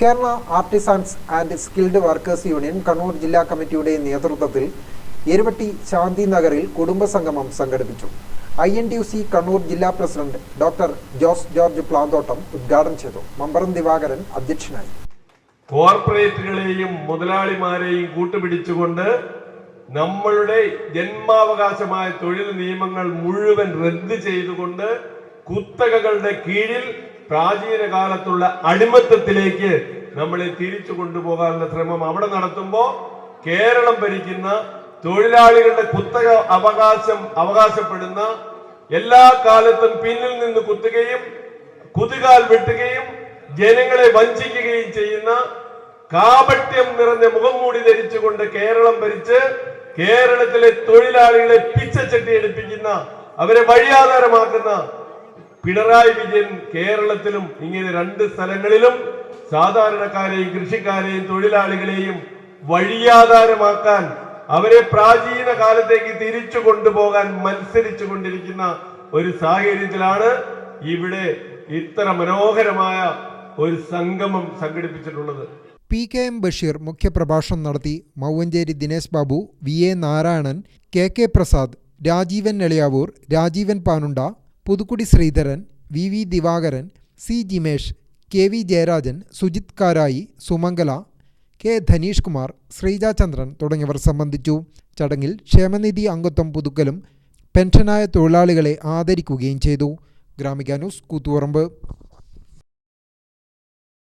Kerala artisans and skilled workers union Kannur ജില്ലാ കമ്മിറ്റിയുടെ നേതൃത്വത്തിൽ എരുവട്ടി ശാന്തി നഗറിൽ കുടുംബസംഗമം സംഘടിപ്പിച്ചു. INTUC കണ്ണൂർ ജില്ലാ president doctor Jose George Planthottam ഉദ്ഘാടനം ചെയ്തു. മമ്പറം ദിവാകരൻ അധ്യക്ഷനായി. കോർപ്പറേറ്റുകളെയും മുതലാളിമാരെയും കൂട്ടുപിടിച്ചുകൊണ്ട് നമ്മളുടെ ജന്മാവകാശമായ തൊഴിൽ നിയമങ്ങൾ മുഴുവൻ റദ്ദ് ചെയ്തുകൊണ്ട് കുത്തകകളുടെ കീഴിൽ പ്രാചീന കാലത്തുള്ള അടിമത്തത്തിലേക്ക് നമ്മളെ തിരിച്ചു കൊണ്ടുപോകാനുള്ള ശ്രമം അവിടെ നടത്തുമ്പോൾ കേരളം ഭരിക്കുന്ന തൊഴിലാളികളുടെ കുത്തക അവകാശപ്പെടുന്ന എല്ലാ കാലത്തും പിന്നിൽ നിന്ന് കുത്തുകയും കുതികാൽ വെട്ടുകയും ജനങ്ങളെ വഞ്ചിക്കുകയും ചെയ്യുന്ന കാപട്യം നിറഞ്ഞ മുഖംമൂടി ധരിച്ചുകൊണ്ട് കേരളം ഭരിച്ച് കേരളത്തിലെ തൊഴിലാളികളെ പിച്ചച്ചട്ടി എടുപ്പിക്കുന്ന അവരെ വഴിയാധാരമാക്കുന്ന പിണറായി വിജയൻ കേരളത്തിലും ഇങ്ങനെ രണ്ട് സ്ഥലങ്ങളിലും സാധാരണക്കാരെയും കൃഷിക്കാരെയും തൊഴിലാളികളെയും വഴിയാധാരമാക്കാൻ അവരെ പ്രാചീന കാലത്തേക്ക് തിരിച്ചു കൊണ്ടുപോകാൻ മത്സരിച്ചു കൊണ്ടിരിക്കുന്ന ഒരു സാഹചര്യത്തിലാണ് ഇവിടെ ഇത്ര മനോഹരമായ ഒരു സംഗമം സംഘടിപ്പിച്ചിട്ടുള്ളത്. PKM ബഷീർ മുഖ്യപ്രഭാഷണം നടത്തി. Mouvancheri Dinesh Babu, VA Narayanan, KK Prasad, Rajeevan Eliyavoor, Rajeevan Panunda, Puthukkudi Sreedharan, VV Divakaran, C Jimesh, KV Jayarajan, Sujith Karayi, Sumangala, K Dhaneesh Kumar, Sreeja ചന്ദ്രൻ തുടങ്ങിയവർ സംബന്ധിച്ചു. ചടങ്ങിൽ ക്ഷേമനിധി അംഗത്വം പുതുക്കലും പെൻഷനായ തൊഴിലാളികളെ ആദരിക്കുകയും ചെയ്തു. ഗ്രാമിക ന്യൂസ്, കൂത്തുപറമ്പ്.